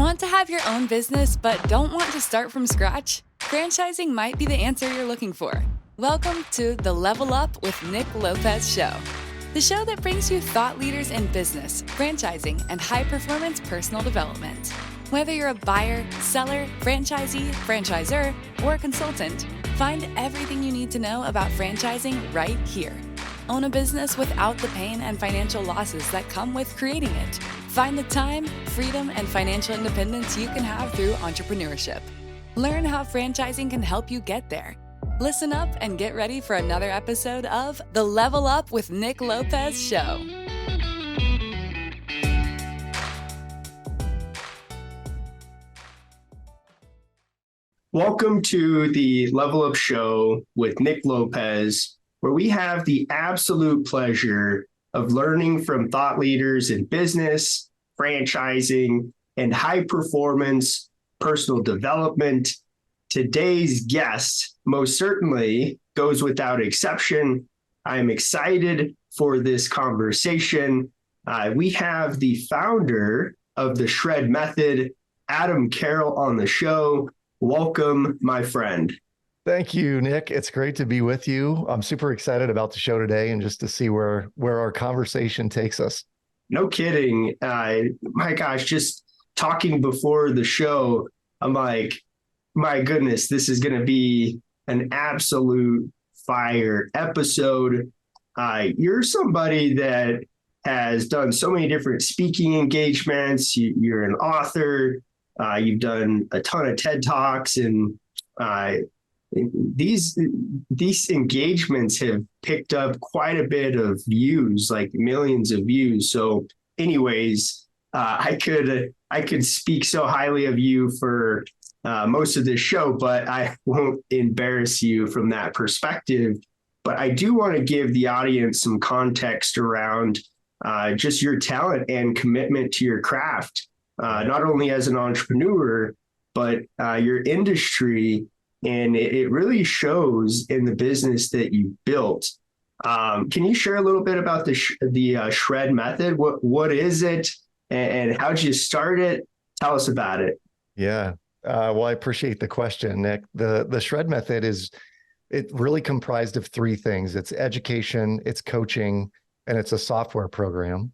Want to have your own business but don't want to start from scratch? Franchising might be the answer you're looking for. Welcome to the Level Up with Nick Lopez show. The show that brings you thought leaders in business, franchising, and high-performance personal development. Whether you're a buyer, seller, franchisee, franchisor, or a consultant, find everything you need to know about franchising right here. Own a business without the pain and financial losses that come with creating it. Find the time, freedom, and financial independence you can have through entrepreneurship. Learn how franchising can help you get there. Listen up and get ready for another episode of the Level Up with Nick Lopez show. Welcome to the Level Up show with Nick Lopez, where we have the absolute pleasure of learning from thought leaders in business, franchising, and high performance personal development. Today's guest most certainly goes without exception. I am excited for this conversation. We have the founder of the Shred Method, Adam Carroll, on the show. Welcome, my friend. Thank you, Nick. It's great to be with you. I'm super excited about the show today and just to see where our conversation takes us. No kidding. My gosh, just talking before the show, I'm like, my goodness, this is going to be an absolute fire episode. You're somebody that has done so many different speaking engagements. You're an author. You've done a ton of TED Talks, and these engagements have picked up quite a bit of views, like millions of views. So anyways, I could speak so highly of you for most of this show, but I won't embarrass you from that perspective. But I do want to give the audience some context around just your talent and commitment to your craft, not only as an entrepreneur, but your industry. And it really shows in the business that you built. Can you share a little bit about the Shred Method? What is it, and how'd you start it? Tell us about it. Yeah. Well, I appreciate the question, Nick. The Shred Method it really comprised of three things. It's education, it's coaching, and it's a software program.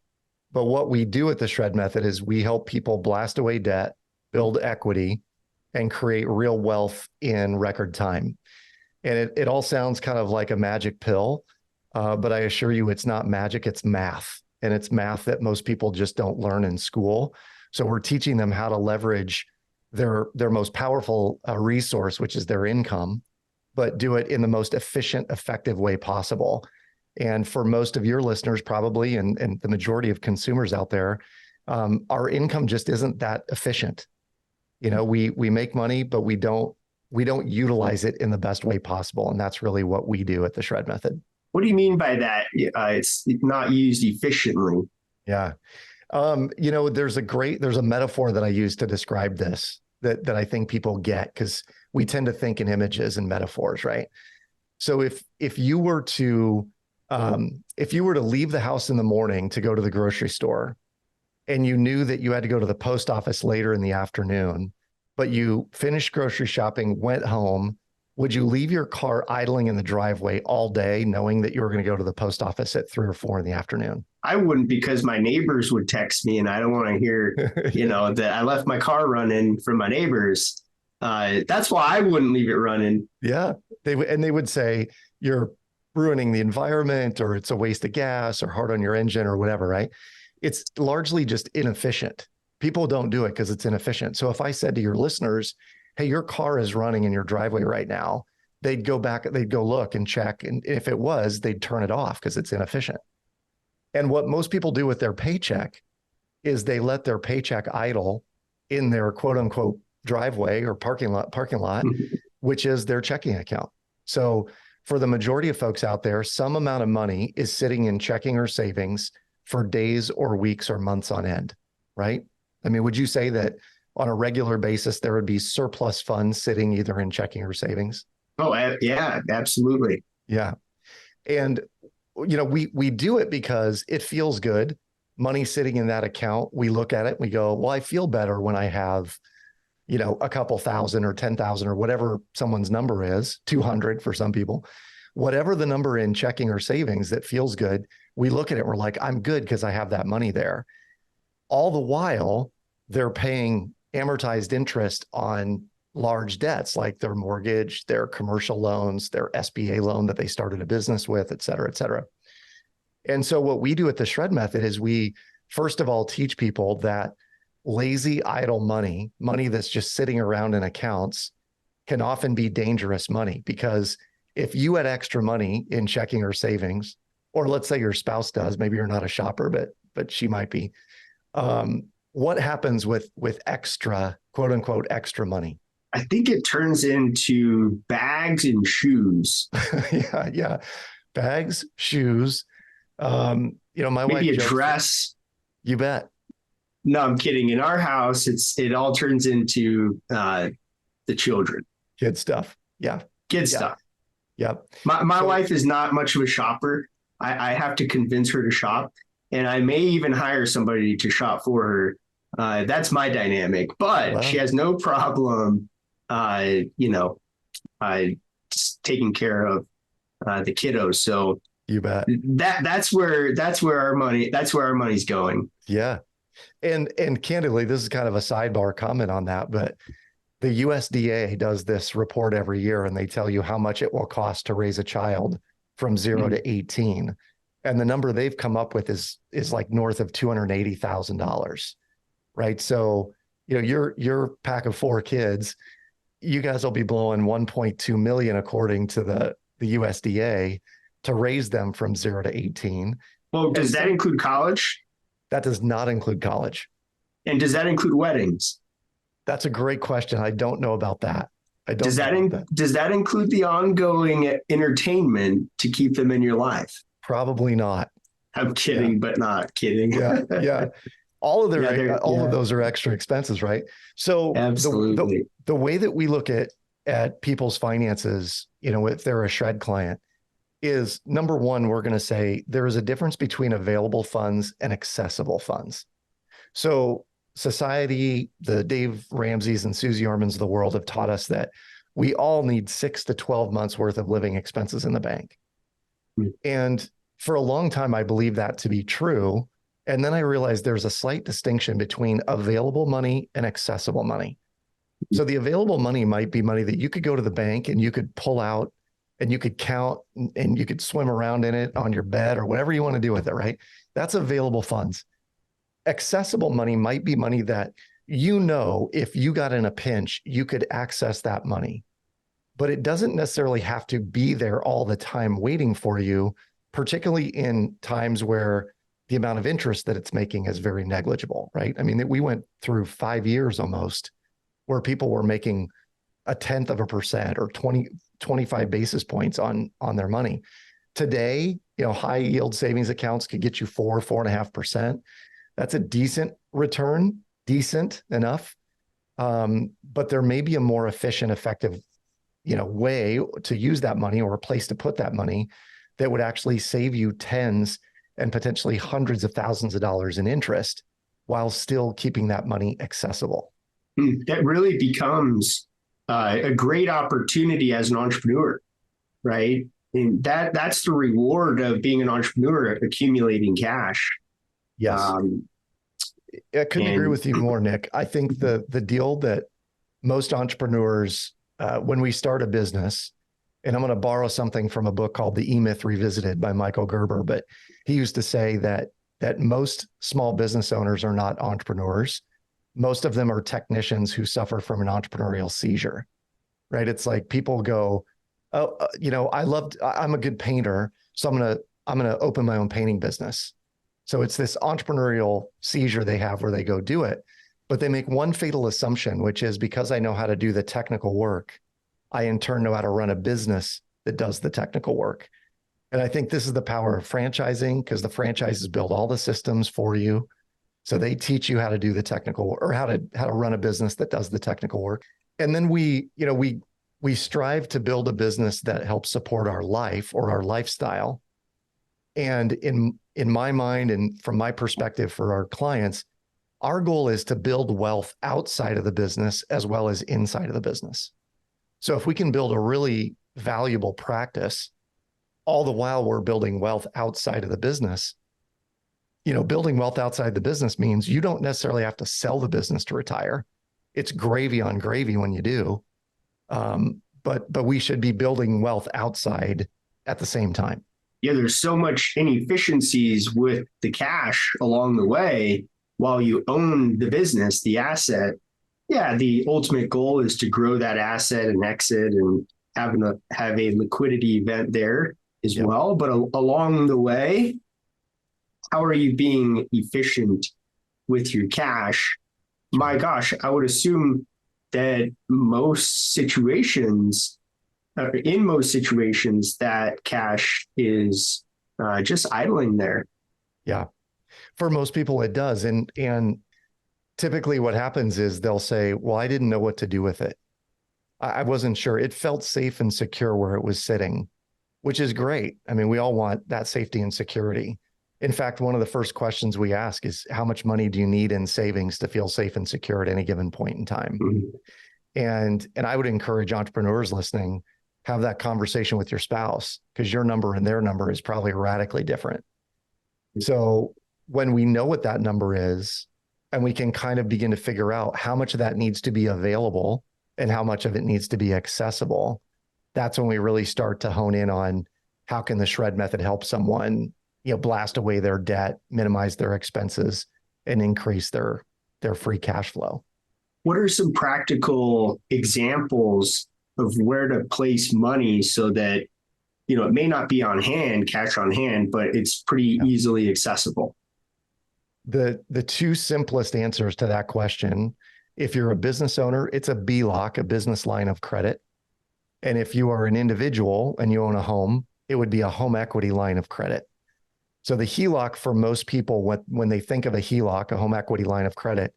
But what we do at the Shred Method is we help people blast away debt, build equity, and create real wealth in record time. And it all sounds kind of like a magic pill, but I assure you it's not magic, it's math. And it's math that most people just don't learn in school. So we're teaching them how to leverage their most powerful resource, which is their income, but do it in the most efficient, effective way possible. And for most of your listeners, probably, and the majority of consumers out there, our income just isn't that efficient. You know, we make money, but we don't utilize it in the best way possible. And that's really what we do at the Shred Method. What do you mean by that? It's not used efficiently. Yeah. There's a metaphor that I use to describe this that I think people get, because we tend to think in images and metaphors, right? So if you were to leave the house in the morning to go to the grocery store, and you knew that you had to go to the post office later in the afternoon, but you finished grocery shopping, went home, would you leave your car idling in the driveway all day knowing that you were going to go to the post office at 3 or 4 in the afternoon? I wouldn't, because my neighbors would text me and I don't want to hear, that I left my car running from my neighbors. That's why I wouldn't leave it running. Yeah. They would say you're ruining the environment, or it's a waste of gas, or hard on your engine, or whatever, right? It's largely just inefficient. People don't do it because it's inefficient. So if I said to your listeners, hey, your car is running in your driveway right now, they'd go look and check. And if it was, they'd turn it off because it's inefficient. And what most people do with their paycheck is they let their paycheck idle in their quote unquote driveway or parking lot, which is their checking account. So for the majority of folks out there, some amount of money is sitting in checking or savings for days or weeks or months on end, right? I mean, would you say that on a regular basis, there would be surplus funds sitting either in checking or savings? Oh, yeah, absolutely. Yeah. And, we do it because it feels good. money sitting in that account, we look at it and we go, well, I feel better when I have, a couple thousand or 10,000 or whatever someone's number is, 200 for some people, whatever the number in checking or savings that feels good. We look at it, we're like, I'm good because I have that money there. All the while, they're paying amortized interest on large debts like their mortgage, their commercial loans, their SBA loan that they started a business with, et cetera, et cetera. And so what we do at the Shred Method is we, first of all, teach people that lazy, idle money that's just sitting around in accounts, can often be dangerous money, because if you had extra money in checking or savings, or let's say your spouse does, maybe you're not a shopper, but she might be. What happens with extra, quote unquote, extra money? I think it turns into bags and shoes. Yeah. Bags, shoes. My wife Maybe a jokes, dress. You bet. No, I'm kidding. In our house, it all turns into the children. Kid stuff. Yeah. Kid stuff. Yep. My wife is not much of a shopper. I have to convince her to shop, and I may even hire somebody to shop for her. That's my dynamic, but she has no problem, taking care of the kiddos. So you bet that's where our money's going. Yeah. And candidly, this is kind of a sidebar comment on that, but the USDA does this report every year, and they tell you how much it will cost to raise a child from 0 to 18. And the number they've come up with is like north of $280,000, right? So, your pack of 4 kids, you guys will be blowing 1.2 million, according to the USDA, to raise them from 0 to 18. Well, does that include college? That does not include college. And does that include weddings? That's a great question. I don't know about that. Does that include the ongoing entertainment to keep them in your life? Probably not. I'm kidding, but not kidding. Yeah. All of those are extra expenses, right? So absolutely, the way that we look at people's finances, if they're a Shred client, is number one, we're going to say there is a difference between available funds and accessible funds. So society, the Dave Ramseys and Susie Ormans of the world have taught us that we all need 6 to 12 months worth of living expenses in the bank. And for a long time, I believed that to be true. And then I realized there's a slight distinction between available money and accessible money. So the available money might be money that you could go to the bank and you could pull out and you could count and you could swim around in it on your bed or whatever you want to do with it, right? That's available funds. Accessible money might be money that, if you got in a pinch, you could access that money. But it doesn't necessarily have to be there all the time waiting for you, particularly in times where the amount of interest that it's making is very negligible, right? I mean, we went through 5 years almost where people were making 0.1% or 25 basis points on their money. Today, high yield savings accounts could get you 4.5%. That's a decent return, decent enough. But there may be a more efficient, effective, way to use that money, or a place to put that money that would actually save you tens and potentially hundreds of thousands of dollars in interest while still keeping that money accessible. That really becomes a great opportunity as an entrepreneur, right? And that's the reward of being an entrepreneur, accumulating cash. Yes. I couldn't agree with you more, Nick. I think the deal that most entrepreneurs, when we start a business, and I'm going to borrow something from a book called The E-Myth Revisited by Michael Gerber, but he used to say that most small business owners are not entrepreneurs. Most of them are technicians who suffer from an entrepreneurial seizure, right? It's like people go, I'm a good painter, so I'm going to open my own painting business. So it's this entrepreneurial seizure they have where they go do it, but they make one fatal assumption, which is, because I know how to do the technical work, I in turn know how to run a business that does the technical work. And I think this is the power of franchising, because the franchises build all the systems for you. So they teach you how to do the technical, or how to run a business that does the technical work. And then we strive to build a business that helps support our life or our lifestyle. And in in my mind and from my perspective for our clients, our goal is to build wealth outside of the business as well as inside of the business. So if we can build a really valuable practice, all the while we're building wealth outside of the business, building wealth outside the business means you don't necessarily have to sell the business to retire. It's gravy on gravy when you do. But we should be building wealth outside at the same time. Yeah, there's so much inefficiencies with the cash along the way while you own the business, the asset. Yeah, the ultimate goal is to grow that asset and exit and have a liquidity event there as well. But along the way, how are you being efficient with your cash? My gosh, I would assume that in most situations, that cash is just idling there. Yeah. For most people, it does. And typically what happens is they'll say, well, I didn't know what to do with it. I wasn't sure. It felt safe and secure where it was sitting, which is great. I mean, we all want that safety and security. In fact, one of the first questions we ask is, how much money do you need in savings to feel safe and secure at any given point in time? Mm-hmm. And I would encourage entrepreneurs listening, have that conversation with your spouse, because your number and their number is probably radically different. So when we know what that number is, and we can kind of begin to figure out how much of that needs to be available and how much of it needs to be accessible, that's when we really start to hone in on how can the shred method help someone, blast away their debt, minimize their expenses, and increase their free cash flow. What are some practical examples of where to place money so that, it may not be cash on hand, but it's pretty easily accessible? The two simplest answers to that question, if you're a business owner, it's a BLOC, a business line of credit. And if you are an individual and you own a home, it would be a home equity line of credit. So the HELOC, for most people, when they think of a HELOC, a home equity line of credit,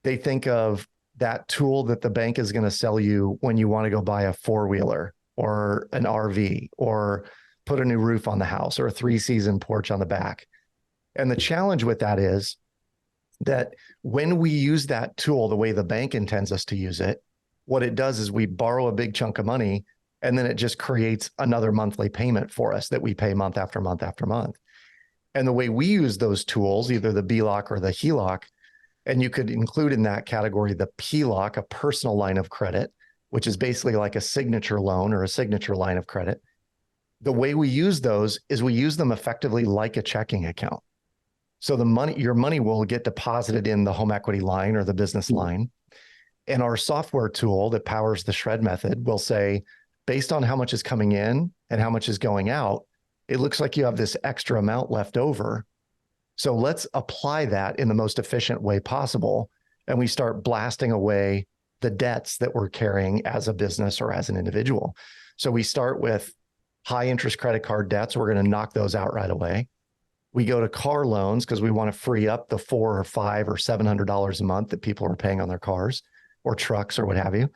they think of that tool that the bank is going to sell you when you want to go buy a four-wheeler or an RV or put a new roof on the house or a 3-season porch on the back. And the challenge with that is that when we use that tool the way the bank intends us to use it, what it does is we borrow a big chunk of money, and then it just creates another monthly payment for us that we pay month after month after month. And the way we use those tools, either the BLOC or the HELOC, and you could include in that category the PLOC, a personal line of credit, which is basically like a signature loan or a signature line of credit. The way we use those is we use them effectively like a checking account. So your money will get deposited in the home equity line or the business line. And our software tool that powers the shred method will say, based on how much is coming in and how much is going out, it looks like you have this extra amount left over. So let's apply that in the most efficient way possible. And we start blasting away the debts that we're carrying as a business or as an individual. So we start with high interest credit card debts. We're going to knock those out right away. We go to car loans because we want to free up the $400 or $500 or $700 a month that people are paying on their cars or trucks or what have you.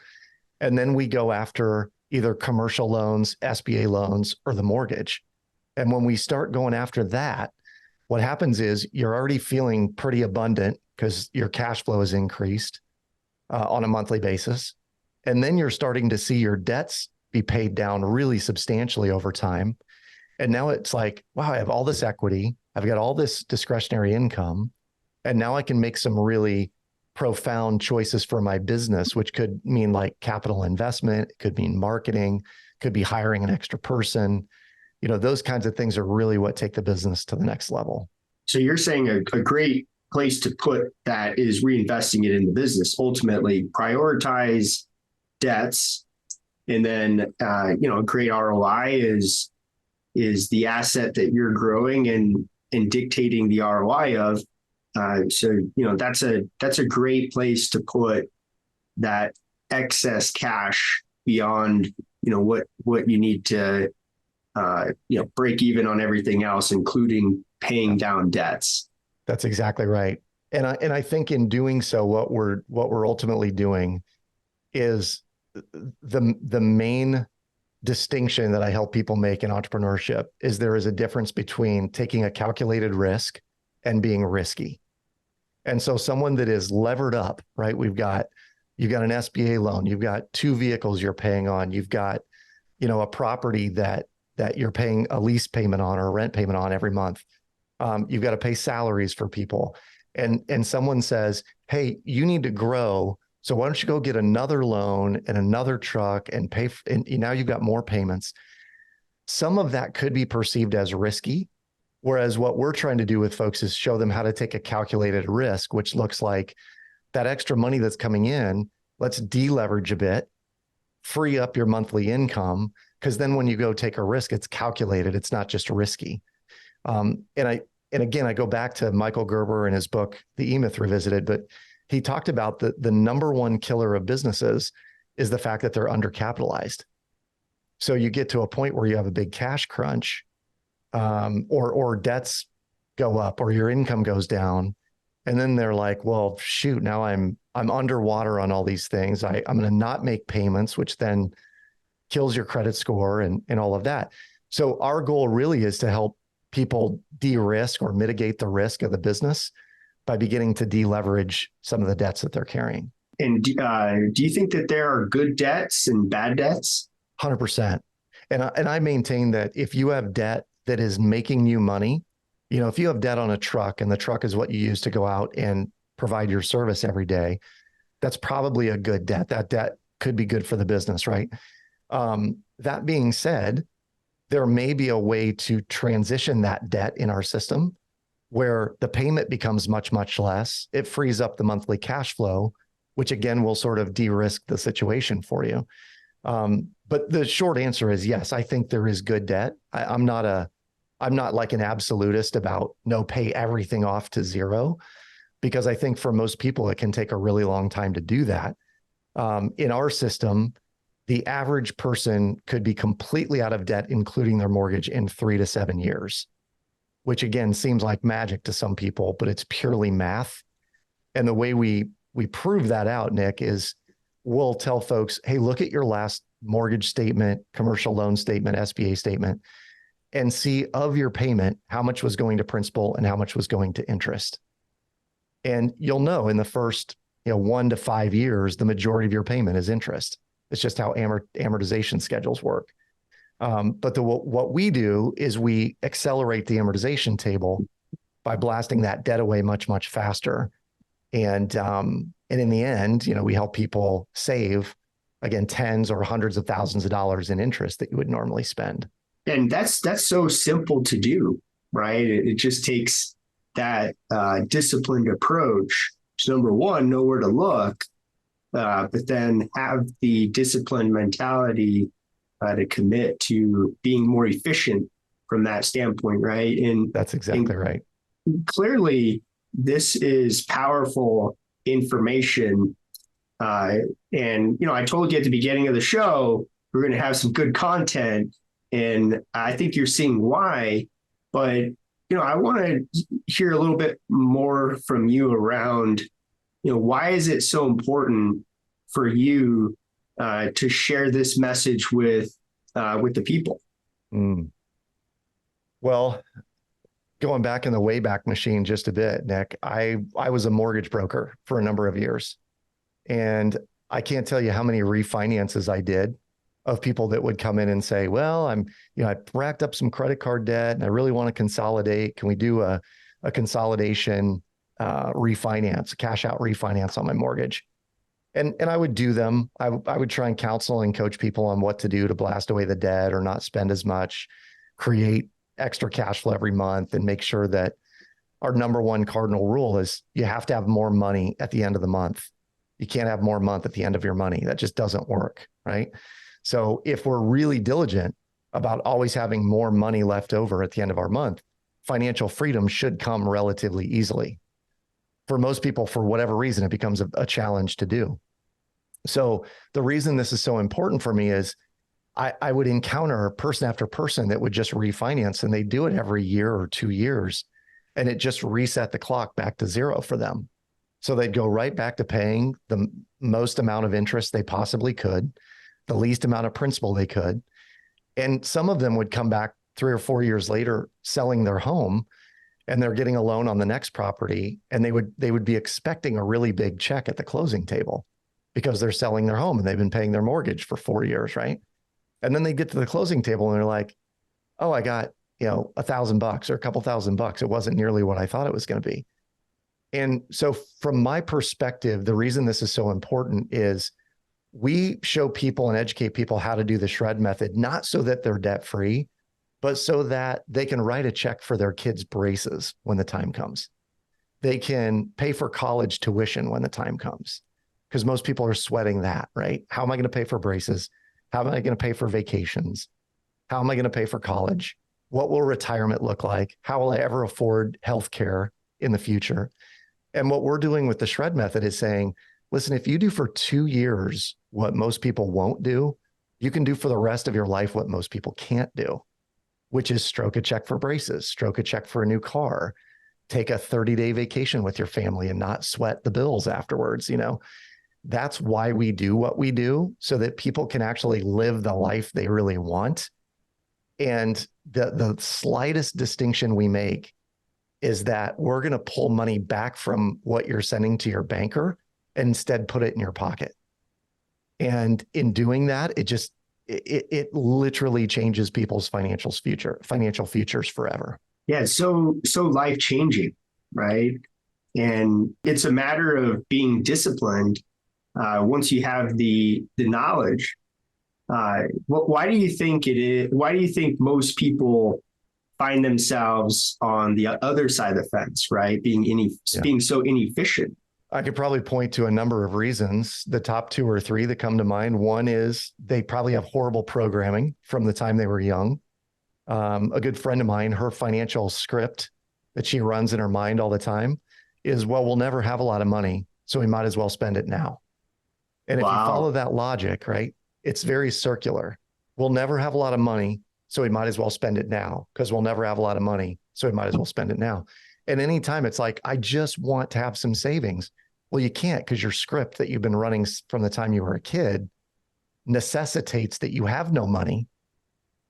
And then we go after either commercial loans, SBA loans, or the mortgage. And when we start going after that, what happens is you're already feeling pretty abundant because your cash flow is increased on a monthly basis. And then you're starting to see your debts be paid down really substantially over time. And now it's like, wow, I have all this equity. I've got all this discretionary income. And now I can make some really profound choices for my business, which could mean like capital investment. It could mean marketing, could be hiring an extra person. Those kinds of things are really what take the business to the next level. So you're saying a great place to put that is reinvesting it in the business. Ultimately, prioritize debts, and then a great ROI is the asset that you're growing and dictating the ROI of. So that's a great place to put that excess cash beyond what you need to break even on everything else, including paying down debts. That's exactly right. And I think in doing so, what we're ultimately doing is the main distinction that I help people make in entrepreneurship is there is a difference between taking a calculated risk and being risky. And so someone that is levered up, right? You've got an SBA loan, you've got 2 vehicles you're paying on, you've got, a property that you're paying a lease payment on or a rent payment on every month. You've got to pay salaries for people. And someone says, hey, you need to grow. So why don't you go get another loan and another truck and pay, and now you've got more payments. Some of that could be perceived as risky. Whereas what we're trying to do with folks is show them how to take a calculated risk, which looks like that extra money that's coming in, let's deleverage a bit, free up your monthly income. Because then when you go take a risk, it's calculated. It's not just risky. And again, I go back to Michael Gerber and his book, The E-Myth Revisited, but he talked about the number one killer of businesses is the fact that they're undercapitalized. So you get to a point where you have a big cash crunch, or debts go up or your income goes down. And then they're like, well, shoot, now I'm underwater on all these things. I'm going to not make payments, which then kills your credit score and all of that. So our goal really is to help people de-risk or mitigate the risk of the business by beginning to deleverage some of the debts that they're carrying. And do you think that there are good debts and bad debts? 100%. And I maintain that if you have debt that is making you money, if you have debt on a truck and the truck is what you use to go out and provide your service every day, that's probably a good debt. That debt could be good for the business, right? That being said, there may be a way to transition that debt in our system where the payment becomes much, much less. It frees up the monthly cash flow, which again will sort of de-risk the situation for you. But the short answer is yes, I think there is good debt. I'm not like an absolutist about pay everything off to zero, because I think for most people, it can take a really long time to do that. In our system, the average person could be completely out of debt, including their mortgage, in 3 to 7 years, which again seems like magic to some people, but it's purely math. And the way we prove that out, Nick, is we'll tell folks, hey, look at your last mortgage statement, commercial loan statement, SBA statement, and see of your payment, how much was going to principal and how much was going to interest. And you'll know in the first 1 to 5 years, the majority of your payment is interest. It's just how amortization schedules work. But what we do is we accelerate the amortization table by blasting that debt away much, much faster. And in the end, we help people save, again, tens or hundreds of thousands of dollars in interest that you would normally spend. And that's so simple to do, right? It just takes that disciplined approach. So number one, know where to look, but then have the disciplined mentality to commit to being more efficient from that standpoint, right? And that's exactly right. Clearly, this is powerful information. And, I told you at the beginning of the show, we're going to have some good content. And I think you're seeing why. But, I want to hear a little bit more from you around, why is it so important for you to share this message with the people? Well, going back in the Wayback Machine just a bit, Nick, I was a mortgage broker for a number of years. And I can't tell you how many refinances I did of people that would come in and say, well, I racked up some credit card debt and I really want to consolidate. Can we do a consolidation refinance, cash out refinance on my mortgage? And I would do them. I would try and counsel and coach people on what to do to blast away the debt or not spend as much, create extra cash flow every month, and make sure that our number one cardinal rule is you have to have more money at the end of the month. You can't have more month at the end of your money. That just doesn't work, right? So if we're really diligent about always having more money left over at the end of our month, financial freedom should come relatively easily. For most people, for whatever reason, it becomes a challenge to do. So the reason this is so important for me is I would encounter person after person that would just refinance, and they do it every year or 2 years, and it just reset the clock back to zero for them. So they'd go right back to paying the most amount of interest they possibly could, the least amount of principal they could. And some of them would come back 3 or 4 years later selling their home, and they're getting a loan on the next property, and they would be expecting a really big check at the closing table because they're selling their home and they've been paying their mortgage for 4 years, right? And then they get to the closing table and they're like, oh, I got, $1,000 or a couple $1,000. It wasn't nearly what I thought it was going to be. And so from my perspective, the reason this is so important is we show people and educate people how to do the shred method, not so that they're debt free, but so that they can write a check for their kids' braces when the time comes. They can pay for college tuition when the time comes, because most people are sweating that, right? How am I going to pay for braces? How am I going to pay for vacations? How am I going to pay for college? What will retirement look like? How will I ever afford healthcare in the future? And what we're doing with the shred method is saying, listen, if you do for 2 years what most people won't do, you can do for the rest of your life what most people can't do, which is stroke a check for braces, stroke a check for a new car, take a 30-day vacation with your family and not sweat the bills afterwards. That's why we do what we do, so that people can actually live the life they really want. And the slightest distinction we make is that we're going to pull money back from what you're sending to your banker and instead put it in your pocket. And in doing that, it literally changes people's financial futures forever. Yeah, it's so life changing, right? And it's a matter of being disciplined. Once you have the knowledge, why do you think it is? Why do you think most people find themselves on the other side of the fence, right? Being so inefficient. I could probably point to a number of reasons. The top 2 or 3 that come to mind. One is they probably have horrible programming from the time they were young. A good friend of mine, her financial script that she runs in her mind all the time is, well, we'll never have a lot of money, so we might as well spend it now. And if you follow that logic, right, it's very circular. We'll never have a lot of money, so we might as well spend it now, because we'll never have a lot of money, so we might as well spend it now. And anytime it's like, I just want to have some savings. Well, you can't, because your script that you've been running from the time you were a kid necessitates that you have no money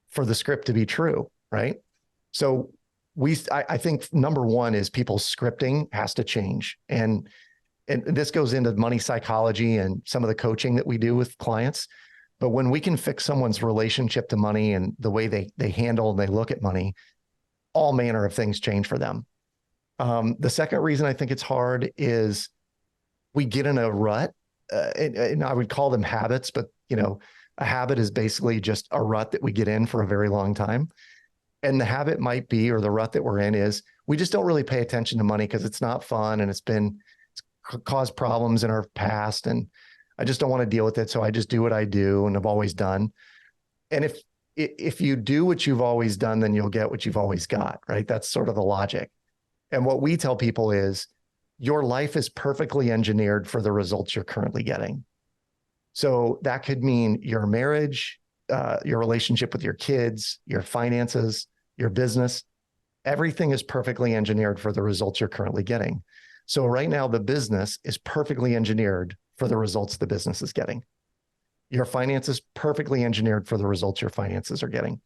for the script to be true, right? So I think number one is people's scripting has to change. And this goes into money psychology and some of the coaching that we do with clients. But when we can fix someone's relationship to money and the way they handle and they look at money, all manner of things change for them. The second reason I think it's hard is we get in a rut, and I would call them habits, but a habit is basically just a rut that we get in for a very long time. And the habit might be, or the rut that we're in is, we just don't really pay attention to money because it's not fun and it's caused problems in our past. And I just don't want to deal with it. So I just do what I do and have always done. And if you do what you've always done, then you'll get what you've always got, right? That's sort of the logic. And what we tell people is, your life is perfectly engineered for the results you're currently getting. So that could mean your marriage, your relationship with your kids, your finances, your business. Everything is perfectly engineered for the results you're currently getting. So right now, the business is perfectly engineered for the results the business is getting. Your finances perfectly engineered for the results your finances are getting.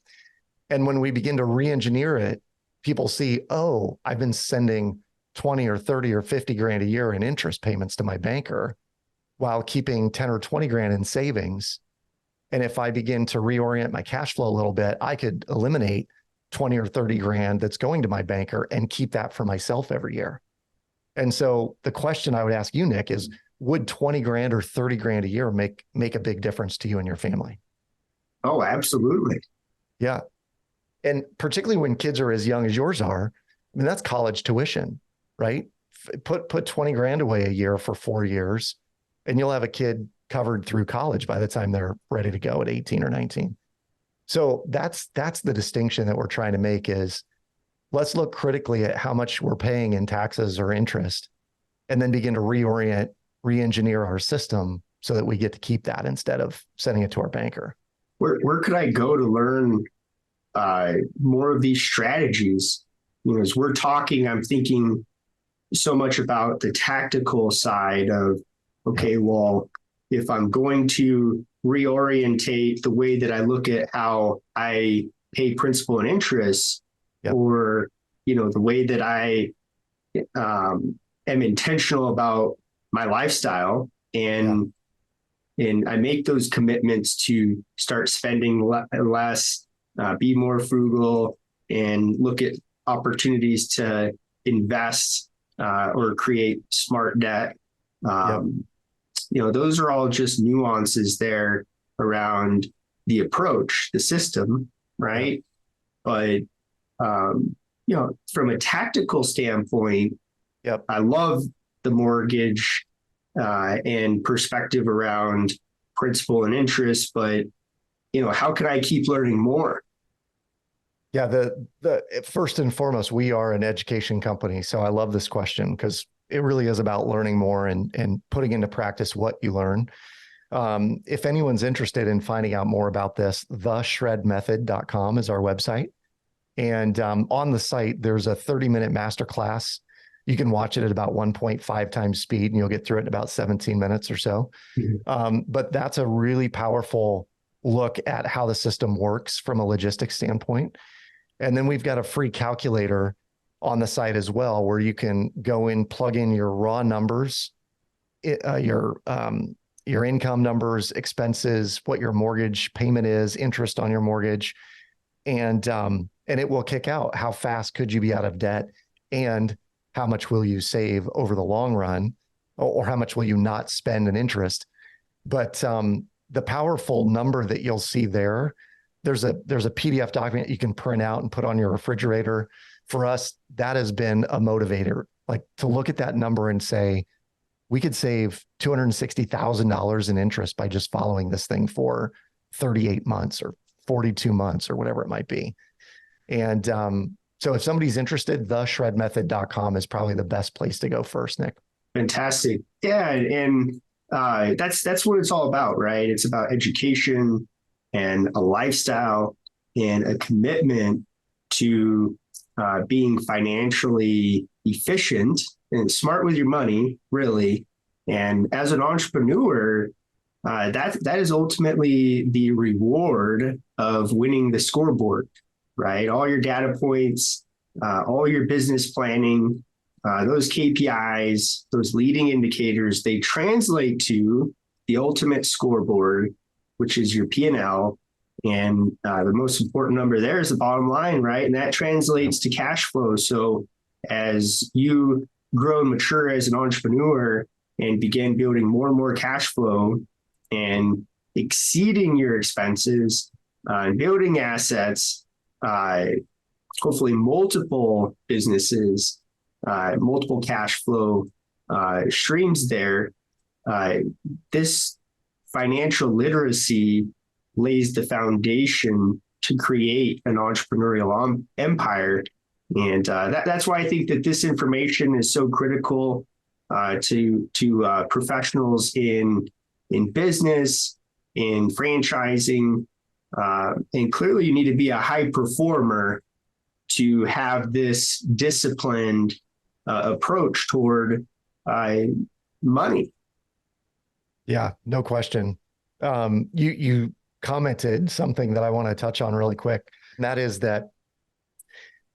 And when we begin to re-engineer it, people see, oh, I've been sending 20 or 30 or 50 grand a year in interest payments to my banker while keeping 10 or 20 grand in savings. And if I begin to reorient my cash flow a little bit, I could eliminate 20 or 30 grand that's going to my banker and keep that for myself every year. And so the question I would ask you, Nick, is, would 20 grand or 30 grand a year make a big difference to you and your family? Oh, absolutely. Yeah. And particularly when kids are as young as yours are, I mean, that's college tuition, right? Put 20 grand away a year for 4 years, and you'll have a kid covered through college by the time they're ready to go at 18 or 19. So that's the distinction that we're trying to make is, let's look critically at how much we're paying in taxes or interest, and then begin to re-engineer our system so that we get to keep that instead of sending it to our banker. Where could I go to learn more of these strategies? As we're talking, I'm thinking so much about the tactical side of, okay, well, if I'm going to reorientate the way that I look at how I pay principal and interest, Yep. or, the way that I am intentional about my lifestyle, and I make those commitments to start spending less, be more frugal, and look at opportunities to invest or create smart debt. Those are all just nuances there around the approach, the system, right? But from a tactical standpoint, I love the mortgage and perspective around principal and interest, but how can I keep learning more? Yeah, the first and foremost, we are an education company. So I love this question because it really is about learning more and putting into practice what you learn. If anyone's interested in finding out more about this, theshredmethod.com is our website. And on the site, there's a 30-minute masterclass. You can watch it at about 1.5 times speed, and you'll get through it in about 17 minutes or so. Mm-hmm. But that's a really powerful look at how the system works from a logistics standpoint. And then we've got a free calculator on the site as well, where you can go in, plug in your raw numbers, your income numbers, expenses, what your mortgage payment is, interest on your mortgage, and it will kick out how fast could you be out of debt, and how much will you save over the long run, or how much will you not spend in interest. But the powerful number that you'll see there's a PDF document you can print out and put on your refrigerator. For us, that has been a motivator, like to look at that number and say, we could save $260,000 in interest by just following this thing for 38 months or 42 months or whatever it might be. And so if somebody's interested, theshredmethod.com is probably the best place to go first, Nick. Fantastic. Yeah. And that's what it's all about, right? It's about education and a lifestyle and a commitment to being financially efficient and smart with your money, really. And as an entrepreneur, that is ultimately the reward of winning the scoreboard, right? All your data points, all your business planning, those KPIs, those leading indicators, they translate to the ultimate scoreboard, which is your P&L. And the most important number there is the bottom line, right? And that translates to cash flow. So as you grow and mature as an entrepreneur and begin building more and more cash flow and exceeding your expenses, and building assets, hopefully multiple businesses, multiple cash flow streams there, this financial literacy lays the foundation to create an entrepreneurial empire. And that's why I think that this information is so critical to professionals in business, in franchising. And clearly you need to be a high performer to have this disciplined approach toward money. Yeah, no question. You commented something that I want to touch on really quick, and that is that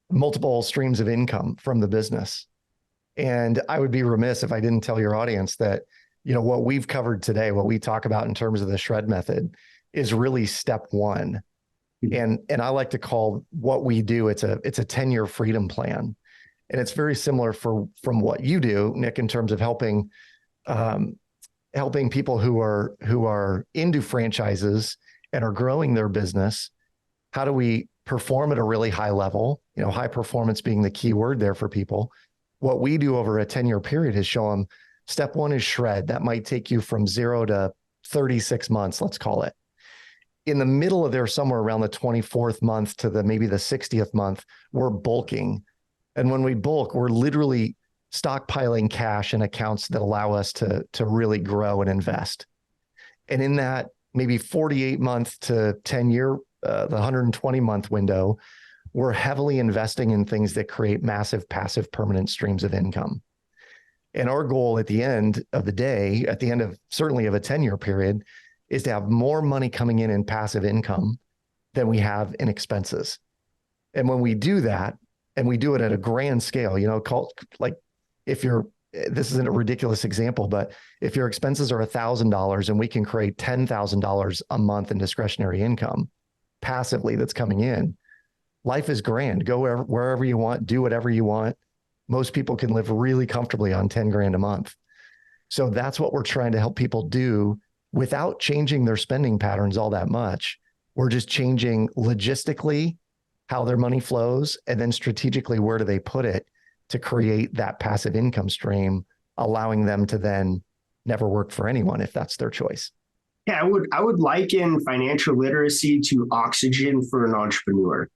multiple streams of income from the business. And I would be remiss if I didn't tell your audience that, what we've covered today, what we talk about in terms of the shred method is really step one. And I like to call what we do, it's a 10-year freedom plan. And it's very similar from what you do, Nick, in terms of helping people who are into franchises and are growing their business. How do we perform at a really high level? High performance being the key word there for people. What we do over a 10-year period is show them step one is shred. That might take you from 0 to 36 months, let's call it. In the middle of there, somewhere around the 24th month to maybe the 60th month, we're bulking. And when we bulk, we're literally stockpiling cash in accounts that allow us to really grow and invest. And in that maybe 48 month to 10-year, the 120 month window, we're heavily investing in things that create massive passive permanent streams of income. And our goal at the end of the day, at the end of certainly of a 10-year period, is to have more money coming in passive income than we have in expenses. And when we do that, and we do it at a grand scale, like if this isn't a ridiculous example, but if your expenses are $1,000 and we can create $10,000 a month in discretionary income passively that's coming in, life is grand. Go wherever you want, do whatever you want. Most people can live really comfortably on 10 grand a month. So that's what we're trying to help people do without changing their spending patterns all that much. We're just changing logistically how their money flows, and then strategically, where do they put it to create that passive income stream, allowing them to then never work for anyone if that's their choice. Yeah, I would liken financial literacy to oxygen for an entrepreneur.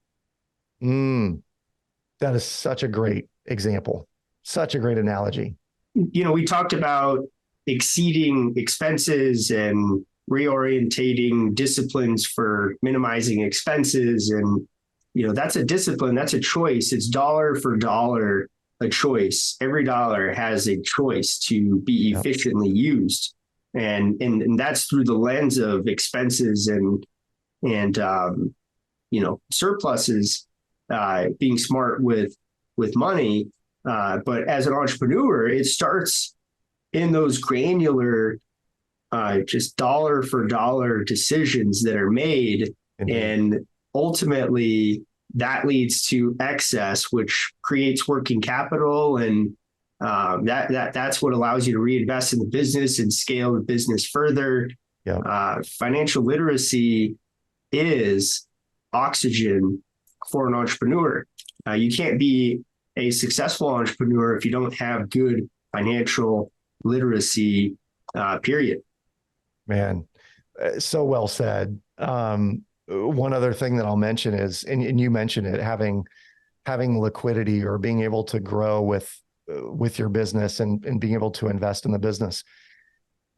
That is such a great example, such a great analogy. We talked about exceeding expenses and reorientating disciplines for minimizing expenses. And, that's a discipline, that's a choice. It's dollar for dollar, a choice. Every dollar has a choice to be efficiently used. And that's through the lens of expenses and surpluses, being smart with money. But as an entrepreneur, it starts in those granular, just dollar for dollar decisions that are made. Mm-hmm. And ultimately that leads to excess, which creates working capital. And that's what allows you to reinvest in the business and scale the business further. Financial literacy is oxygen for an entrepreneur. You can't be a successful entrepreneur if you don't have good financial literacy, period. Man, so well said. One other thing that I'll mention is, and you mentioned it, having liquidity or being able to grow with your business and being able to invest in the business.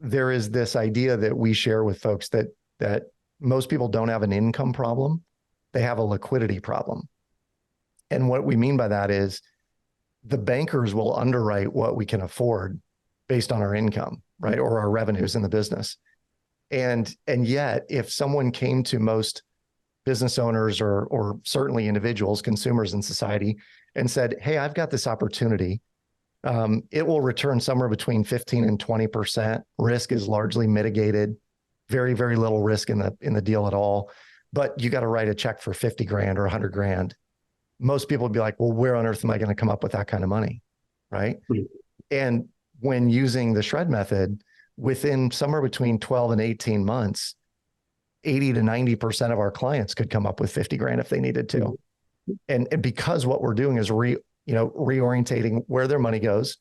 There is this idea that we share with folks that most people don't have an income problem. They have a liquidity problem. And what we mean by that is the bankers will underwrite what we can afford based on our income, right? Or our revenues in the business. And yet, if someone came to most business owners or certainly individuals, consumers in society, and said, "Hey, I've got this opportunity. It will return somewhere between 15 and 20%. Risk is largely mitigated. Very, very little risk in the deal at all. But you got to write a check for 50 grand or 100 grand." Most people would be like, "Well, where on earth am I going to come up with that kind of money?" Right? Mm-hmm. And when using the shred method, within somewhere between 12 and 18 months, 80 to 90% of our clients could come up with 50 grand if they needed to. Mm-hmm. And because what we're doing is reorientating where their money goes,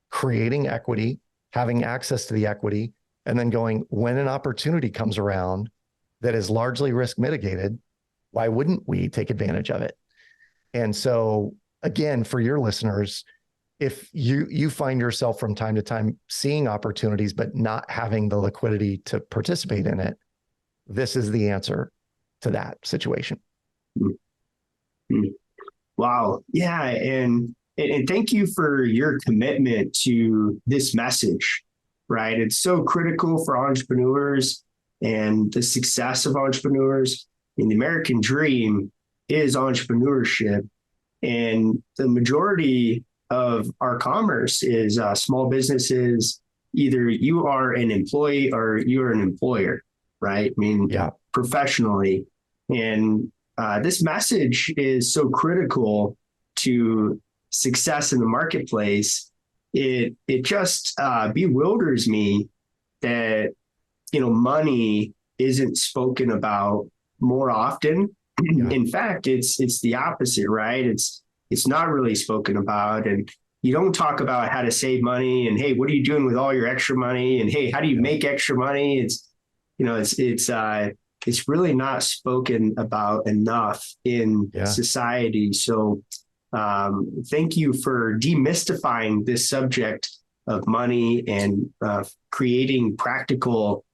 creating equity, having access to the equity, and then going, when an opportunity comes around that is largely risk mitigated, why wouldn't we take advantage of it? And so again, for your listeners, if you find yourself from time to time seeing opportunities, but not having the liquidity to participate in it, this is the answer to that situation. Mm-hmm. Wow. Yeah. And thank you for your commitment to this message, right? It's so critical for entrepreneurs and the success of entrepreneurs. And the American dream is entrepreneurship. And the majority of our commerce is small businesses. Either you are an employee or you're an employer, right? I mean, professionally. And this message is so critical to success in the marketplace. It just bewilders me that money isn't spoken about more often. Yeah. In fact, it's the opposite, right? It's not really spoken about, and you don't talk about how to save money and, hey, what are you doing with all your extra money? And hey, how do you make extra money? It's really not spoken about enough in society. So thank you for demystifying this subject of money and creating practical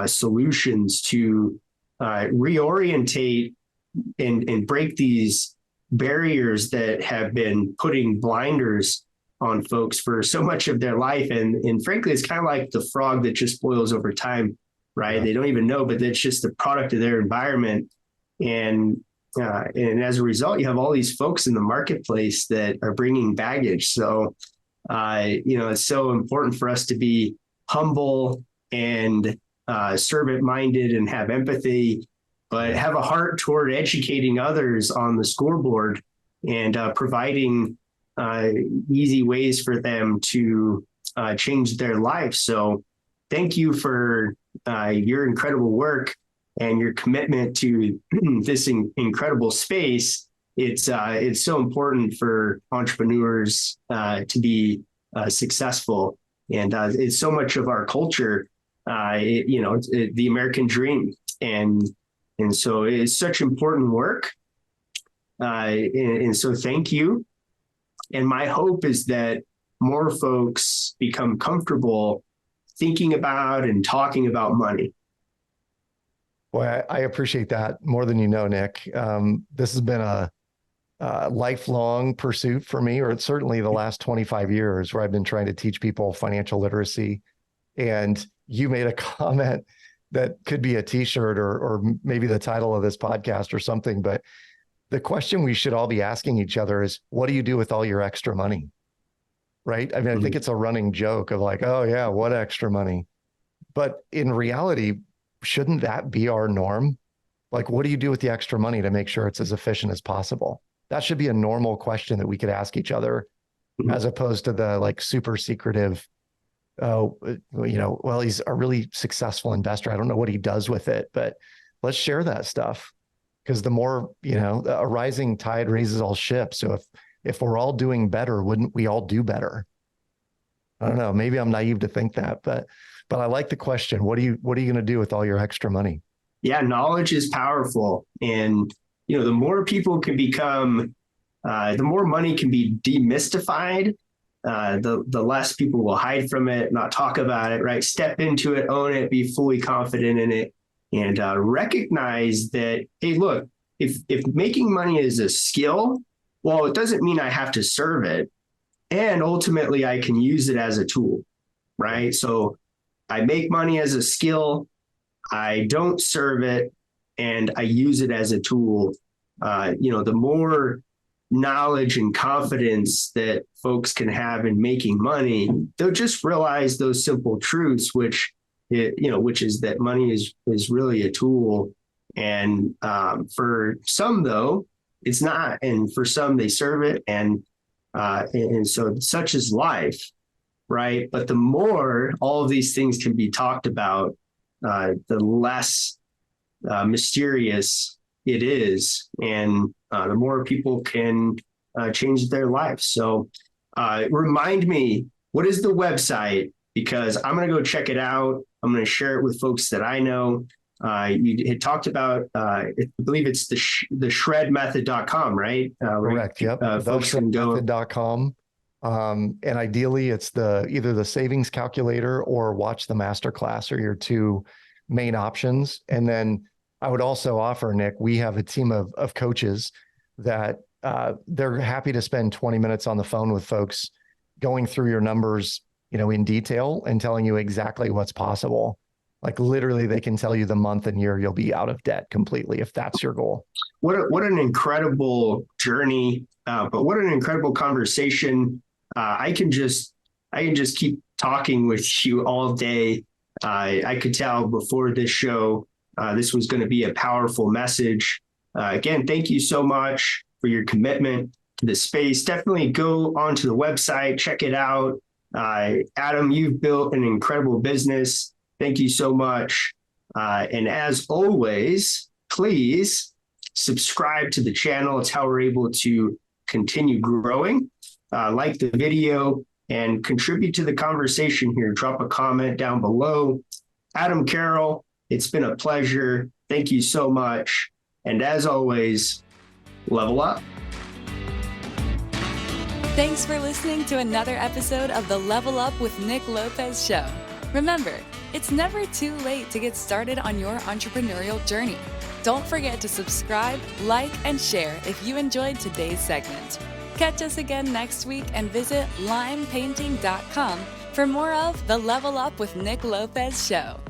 solutions to reorientate and break these barriers that have been putting blinders on folks for so much of their life. And frankly, it's kind of like the frog that just boils over time, right? Yeah. They don't even know, but that's just the product of their environment. And as a result, you have all these folks in the marketplace that are bringing baggage. So, it's so important for us to be humble and servant-minded and have empathy, but have a heart toward educating others on the scoreboard and providing easy ways for them to change their lives. So thank you for your incredible work and your commitment to this incredible space. It's so important for entrepreneurs to be successful. And it's so much of our culture, it's the American dream. And so it's such important work. And so thank you. And my hope is that more folks become comfortable thinking about and talking about money. Well, I appreciate that more than you know, Nick. This has been a lifelong pursuit for me, or certainly the last 25 years, where I've been trying to teach people financial literacy. And you made a comment that could be a t-shirt or maybe the title of this podcast or something. But the question we should all be asking each other is, what do you do with all your extra money? Right? I mean, I think it's a running joke of like, oh yeah, what extra money? But in reality, shouldn't that be our norm? Like, what do you do with the extra money to make sure it's as efficient as possible? That should be a normal question that we could ask each other, as opposed to the like super secretive, well, he's a really successful investor. I don't know what he does with it, but let's share that stuff. Because the more, a rising tide raises all ships. So if we're all doing better, wouldn't we all do better? I don't know. Maybe I'm naive to think that, but I like the question. What are you going to do with all your extra money? Yeah, knowledge is powerful. And, the more people can become, the more money can be demystified, the less people will hide from it, not talk about it, right? Step into it, own it, be fully confident in it, and recognize that, hey, look, if making money is a skill, well, it doesn't mean I have to serve it. And ultimately, I can use it as a tool, right? So I make money as a skill, I don't serve it, and I use it as a tool. The more knowledge and confidence that folks can have in making money, they'll just realize those simple truths, which is that money is really a tool. And for some, though, it's not. And for some, they serve it. And so such is life, right? But the more all of these things can be talked about, the less mysterious it is. And the more people can change their lives. So remind me, what is the website? Because I'm going to go check it out. I'm going to share it with folks that I know. You had talked about, I believe it's the shredmethod.com, right? Correct. Yep. theshredmethod.com. And ideally it's either the savings calculator or watch the masterclass are your two main options. And then I would also offer, Nick, we have a team of coaches that they're happy to spend 20 minutes on the phone with folks going through your numbers, in detail and telling you exactly what's possible. Like literally they can tell you the month and year you'll be out of debt completely if that's your goal. What an incredible journey, but what an incredible conversation. I can just keep talking with you all day. I could tell before this show, this was going to be a powerful message. Again, thank you so much for your commitment to the space. Definitely go onto the website, check it out. Adam, you've built an incredible business. Thank you so much. And as always, please subscribe to the channel. It's how we're able to continue growing. Like the video and contribute to the conversation here. Drop a comment down below. Adam Carroll, it's been a pleasure. Thank you so much. And as always, level up. Thanks for listening to another episode of the Level Up with Nick Lopez show. Remember, it's never too late to get started on your entrepreneurial journey. Don't forget to subscribe, like, and share if you enjoyed today's segment. Catch us again next week and visit limepainting.com for more of the Level Up with Nick Lopez show.